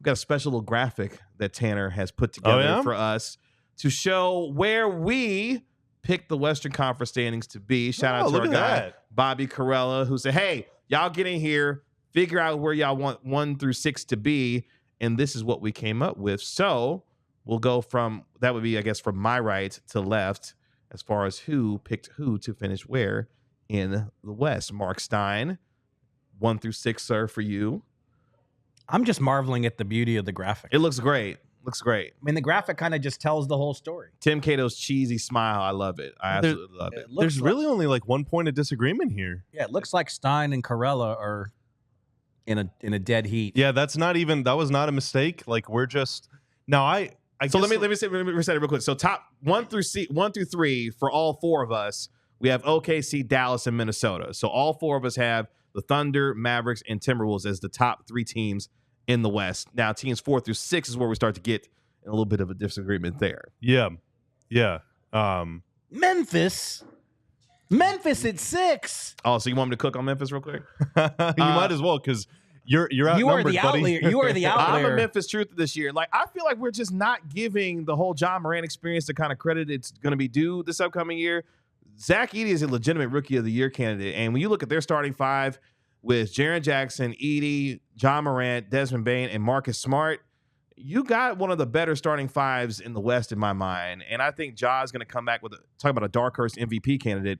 got a special little graphic that Tanner has put together for us to show where we picked the Western Conference standings to be. Shout out to our guy, Bobby Carella, who said, hey, y'all get in here, figure out where y'all want 1 through 6 to be, and this is what we came up with. So we'll go from, that would be, I guess, from my right to left as far as who picked who to finish where in the West. Mark Stein, 1 through 6, sir, for you. I'm just marveling at the beauty of the graphic. It looks great. Looks great. I mean, the graphic kind of just tells the whole story. Tim Cato's cheesy smile. I love it. I absolutely love it. There's really only like 1 point of disagreement here. Yeah, it looks like Stein and Carella are in a dead heat. Yeah, that was not a mistake. Like we're just now So let me reset it real quick. So top 1 through 3 for all 4 of us, we have OKC, Dallas, and Minnesota. So all 4 of us have the Thunder, Mavericks, and Timberwolves as the top 3 teams in the West. Now teams 4 through 6 is where we start to get a little bit of a disagreement there. Yeah. Memphis at 6. Oh, so you want me to cook on Memphis real quick? You might as well because you're outnumbered, buddy. You are the outlier. I'm a Memphis truth this year. Like I feel like we're just not giving the whole John Morant experience the kind of credit it's going to be due this upcoming year. Zach Edey is a legitimate Rookie of the Year candidate, and when you look at their starting 5 with Jaren Jackson, Edey, John Morant, Desmond Bane, and Marcus Smart, you got one of the better starting 5s in the West in my mind. And I think Ja is going to come back with talking about a dark horse MVP candidate.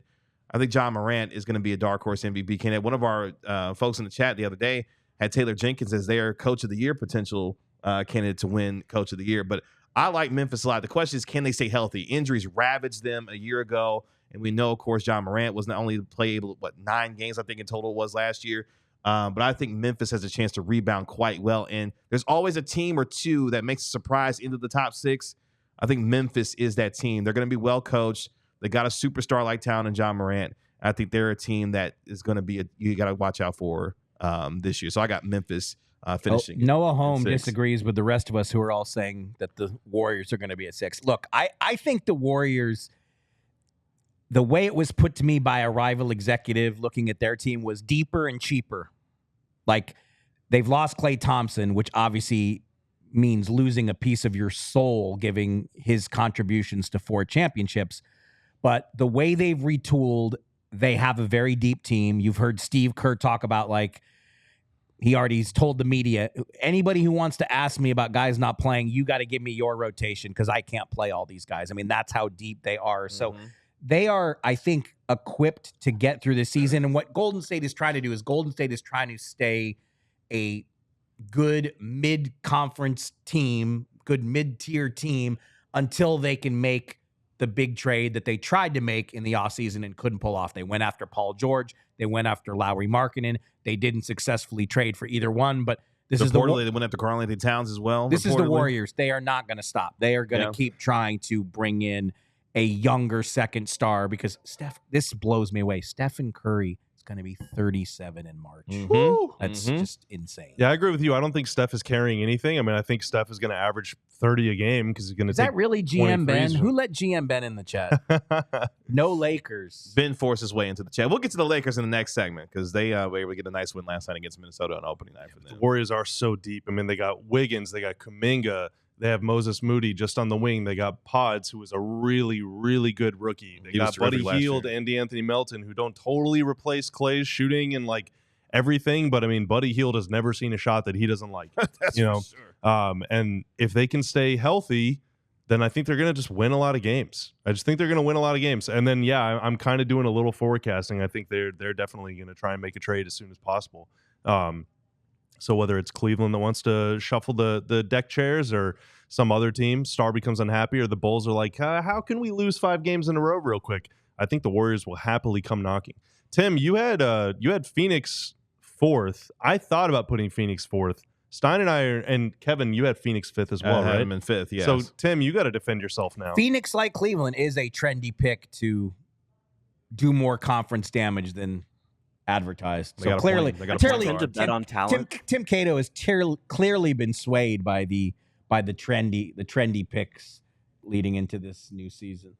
I think John Morant is going to be a dark horse MVP candidate. One of our folks in the chat the other day had Taylor Jenkins as their Coach of the Year potential candidate to win Coach of the Year. But I like Memphis a lot. The question is, can they stay healthy? Injuries ravaged them a year ago. And we know, of course, John Morant was not only played, 9 games, I think in total was last year. But I think Memphis has a chance to rebound quite well. And there's always a team or two that makes a surprise into the top 6. I think Memphis is that team. They're going to be well coached. They got a superstar like Town and John Morant. I think they're a team that is going to be you got to watch out for this year. So I got Memphis finishing. Noah Holm disagrees with the rest of us who are all saying that the Warriors are going to be at 6. Look, I think the Warriors, the way it was put to me by a rival executive looking at their team, was deeper and cheaper. Like, they've lost Klay Thompson, which obviously means losing a piece of your soul, giving his contributions to 4 championships. But the way they've retooled, they have a very deep team. You've heard Steve Kerr talk about, like, he already's told the media, anybody who wants to ask me about guys not playing, you got to give me your rotation because I can't play all these guys. I mean, that's how deep they are. So they are, I think, equipped to get through the season. And what Golden State is trying to do is Golden State is trying to stay a good mid-conference team, good mid-tier team, until they can make the big trade that they tried to make in the offseason and couldn't pull off. They went after Paul George. They went after Lowry Markkanen. They didn't successfully trade for either one, but this is they went after Karl-Anthony Towns as well. This is the Warriors. They are not going to stop. They are going to keep trying to bring in a younger second star because this blows me away. Stephen Curry is going to be 37 in March. That's just insane. Yeah, I agree with you. I don't think Steph is carrying anything. I mean, I think Steph is going to average 30 a game because he's going to take. Is that really GM Ben? Who let GM Ben in the chat? No Lakers. Ben forced his way into the chat. We'll get to the Lakers in the next segment because they were able to get a nice win last night against Minnesota on opening night for them. The Warriors are so deep. I mean, they got Wiggins, they got Kuminga. They have Moses Moody just on the wing. They got Pods, who is a really, really good rookie. They got Buddy Hield and Anthony Melton, who don't totally replace Clay's shooting and like everything. But I mean, Buddy Hield has never seen a shot that he doesn't like. That's for sure. And if they can stay healthy, then I think they're going to just win a lot of games. I just think they're going to win a lot of games. And then, yeah, I'm kind of doing a little forecasting. I think they're definitely going to try and make a trade as soon as possible. So whether it's Cleveland that wants to shuffle the deck chairs or some other team, Star becomes unhappy, or the Bulls are like, how can we lose 5 games in a row real quick? I think the Warriors will happily come knocking. Tim, you had Phoenix 4th. I thought about putting Phoenix 4th. Stein and I and Kevin, you had Phoenix 5th as well, right? I right? had him in 5th, yes. So, Tim, you got to defend yourself now. Phoenix, like Cleveland, is a trendy pick to do more conference damage than advertised. So clearly, to bet on talent. Tim Cato has clearly been swayed by the trendy picks leading into this new season.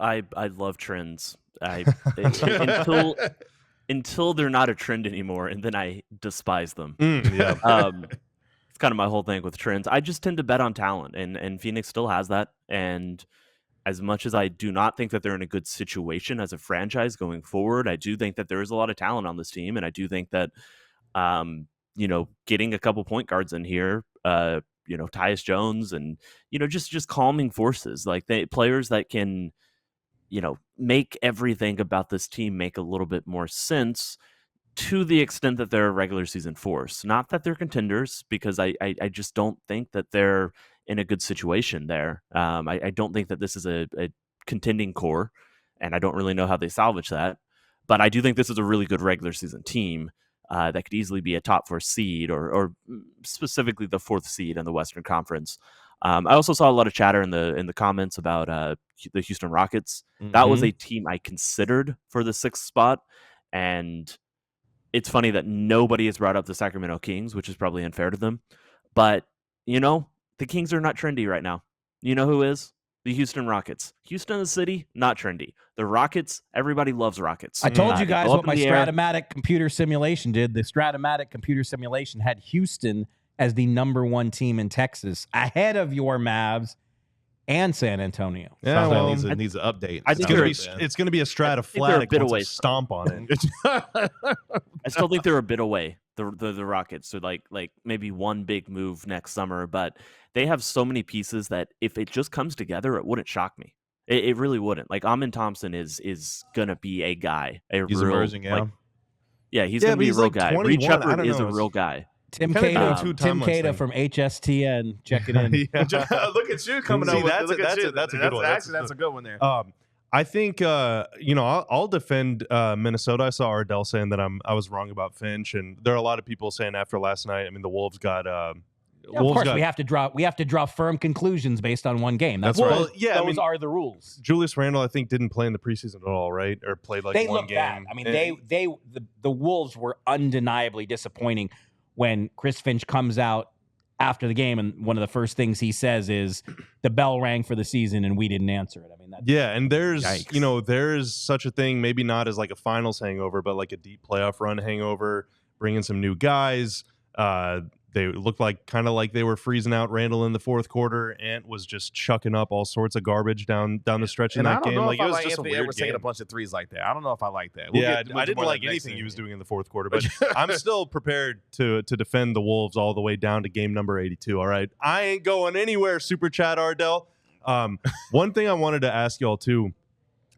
I love trends. Until they're not a trend anymore, and then I despise them. kind of my whole thing with trends. I just tend to bet on talent, and Phoenix still has that. And as much as I do not think that they're in a good situation as a franchise going forward, I do think that there is a lot of talent on this team, and I do think that, getting a couple point guards in here, Tyus Jones, and just calming forces, like players that can, make everything about this team make a little bit more sense, to the extent that they're a regular season force. Not that they're contenders, because I just don't think that they're in a good situation there. I don't think that this is a contending core, and I don't really know how they salvage that. But I do think this is a really good regular season team that could easily be a top 4 seed, or specifically the 4th seed in the Western Conference. I also saw a lot of chatter in the comments about the Houston Rockets. Mm-hmm. That was a team I considered for the 6th spot, and it's funny that nobody has brought up the Sacramento Kings, which is probably unfair to them. But, the Kings are not trendy right now. You know who is? The Houston Rockets. Houston, the city, not trendy. The Rockets, everybody loves Rockets. I told you guys what my Stratomatic computer simulation did. The Stratomatic computer simulation had Houston as the number 1 team in Texas, ahead of your Mavs and San Antonio. Yeah, well, it needs an update. It's going to be a Stratoflatic stomp on it. I still think they're a bit away, the Rockets. So like maybe one big move next summer, but they have so many pieces that if it just comes together, it wouldn't shock me. It really wouldn't. Like, Amin Thompson is going to be a guy. He's emerging, he's going to be a real guy. Reed Shepard is a real guy. Tim Cato from HSTN checking in. Look at you coming over. That's a good one. That's a good one there. I think I'll defend Minnesota. I saw Ardell saying that I was wrong about Finch, and there are a lot of people saying after last night. I mean, the Wolves got. We have to draw firm conclusions based on one game. That's right. Well, those are the rules. Julius Randle, I think, didn't play in the preseason at all, right? Or played one game. They look bad. I mean, the Wolves were undeniably disappointing when Chris Finch comes out after the game, and one of the first things he says is, the bell rang for the season and we didn't answer it. I mean, and there's such a thing, maybe not as like a finals hangover, but like a deep playoff run hangover, bringing some new guys. They looked kind of like they were freezing out Randall in the 4th quarter. Ant was just chucking up all sorts of garbage down the stretch in that game. Like, it was just Anthony a weird game. A bunch of threes like that. I don't know if I like that. I didn't like anything he was doing in the 4th quarter, but I'm still prepared to defend the Wolves all the way down to game number 82. All right, I ain't going anywhere. Super chat Ardell. One thing I wanted to ask y'all too,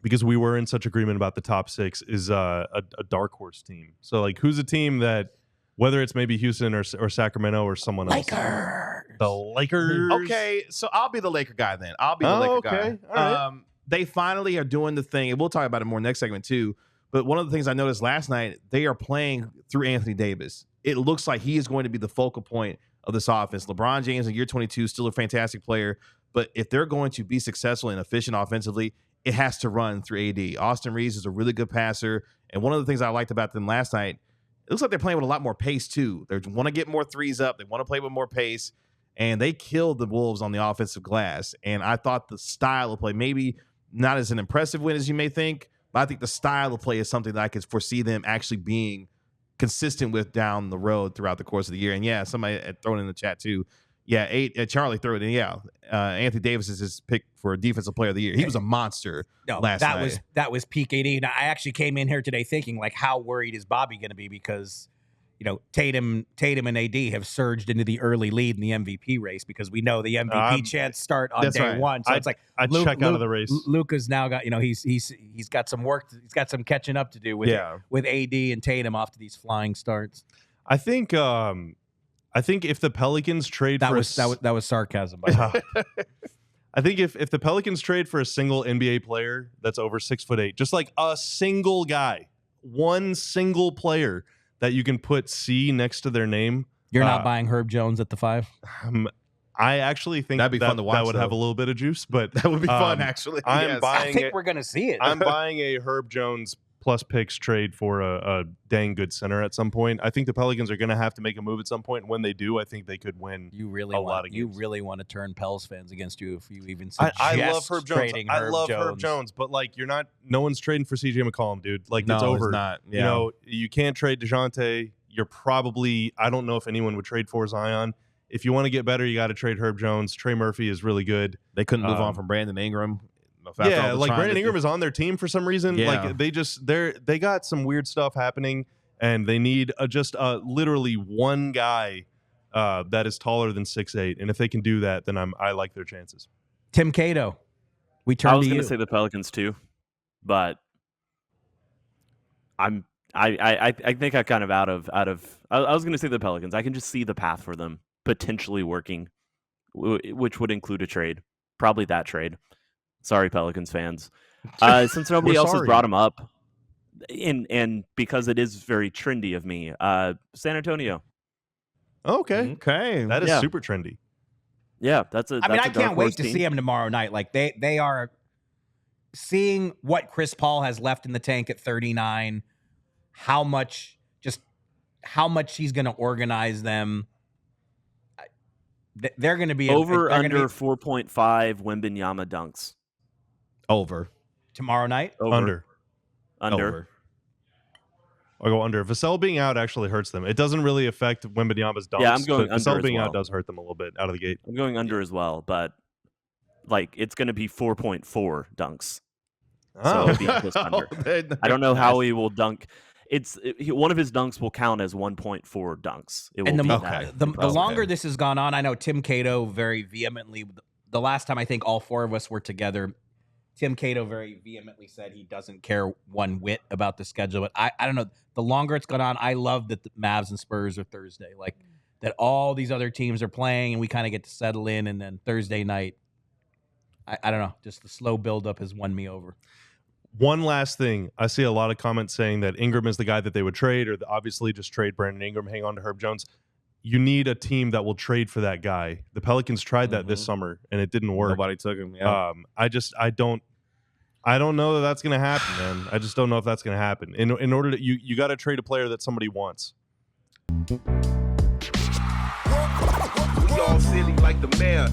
because we were in such agreement about the top 6, is a dark horse team. So like, who's a team that, whether it's maybe Houston or Sacramento or someone else. The Lakers. Okay, so I'll be the Laker guy then. I'll be the Laker guy. All right. They finally are doing the thing, and we'll talk about it more next segment too. But one of the things I noticed last night, they are playing through Anthony Davis. It looks like he is going to be the focal point of this offense. LeBron James in year 22, still a fantastic player. But if they're going to be successful and efficient offensively, it has to run through AD. Austin Reeves is a really good passer. And one of the things I liked about them last night, it looks like they're playing with a lot more pace, too. They want to get more threes up. They want to play with more pace. And they killed the Wolves on the offensive glass. And I thought the style of play, maybe not as an impressive win as you may think, but I think the style of play is something that I could foresee them actually being consistent with down the road throughout the course of the year. And, yeah, somebody had thrown in the chat, too. Yeah, Charlie threw it in. Yeah, Anthony Davis is his pick for Defensive Player of the Year. He was a monster last night. That was peak AD. Now, I actually came in here today thinking, like, how worried is Bobby going to be? Because, Tatum and AD have surged into the early lead in the MVP race, because we know the MVP chance start on day one. So it's like I'd check out of the race. Luka's now got, he's got some work. He's got some catching up to do with AD and Tatum off to these flying starts. I think if the Pelicans trade that was sarcasm. By the way. I think if the Pelicans trade for a single NBA player that's over 6'8", just like a single guy, one single player that you can put C next to their name, you're not buying Herb Jones at the 5. I actually think that'd be fun to watch. That would have a little bit of juice, but that would be fun. Actually, I think we're gonna see it. I'm buying a Herb Jones plus picks trade for a dang good center at some point. I think the Pelicans are going to have to make a move at some point. And when they do, I think they could win lot of games. You really want to turn Pels fans against you if you even suggest I love Herb Jones. I love Herb Jones, but like no one's trading for CJ McCollum, dude. Like it's over. It's not. Yeah. You can't trade DeJounte. You're probably, I don't know if anyone would trade for Zion. if you want to get better, you got to trade Herb Jones. Trey Murphy is really good. They couldn't move on from Brandon Ingram. Yeah, like Brandon Ingram is on their team for some reason. Yeah. Like they got some weird stuff happening, and they need just literally one guy that is taller than 6'8", and if they can do that, then I like their chances. Tim Cato, we turn to you. I was going to say the Pelicans too, but I think I kind of out of. I was going to say the Pelicans. I can just see the path for them potentially working, which would include a trade, probably that trade. Sorry, Pelicans fans. Since nobody else has brought him up, and because it is very trendy of me, San Antonio. Okay, that is super trendy. Yeah, that's a. I can't wait to see him tomorrow night. Like they are seeing what Chris Paul has left in the tank at 39. How much he's going to organize them. They're going to be over under 4.5 Wembanyama dunks. Over tomorrow night. Under. Over. I'll go under. Vassell being out actually hurts them. It doesn't really affect Wembanyama's dunks. Yeah, I'm going under. Vassell being out does hurt them a little bit out of the gate. I'm going under as well, but like it's going to be 4.4 dunks. So it'll be just under. I don't know how he will dunk. One of his dunks will count as 1.4 dunks. It will the longer this has gone on, I know Tim Cato very vehemently. The last time I think all four of us were together, Tim Cato very vehemently said he doesn't care one whit about the schedule. But I don't know. The longer it's gone on, I love that the Mavs and Spurs are Thursday. Like that all these other teams are playing and we kind of get to settle in. And then Thursday night, I don't know. Just the slow buildup has won me over. One last thing. I see a lot of comments saying that Ingram is the guy that they would trade, or obviously just trade Brandon Ingram, hang on to Herb Jones. You need a team that will trade for that guy. The Pelicans tried that this summer, and it didn't work. Nobody took him. Yeah. I don't know that that's going to happen, man. I just don't know if that's going to happen. In order to you got to trade a player that somebody wants. We all silly like the mayor.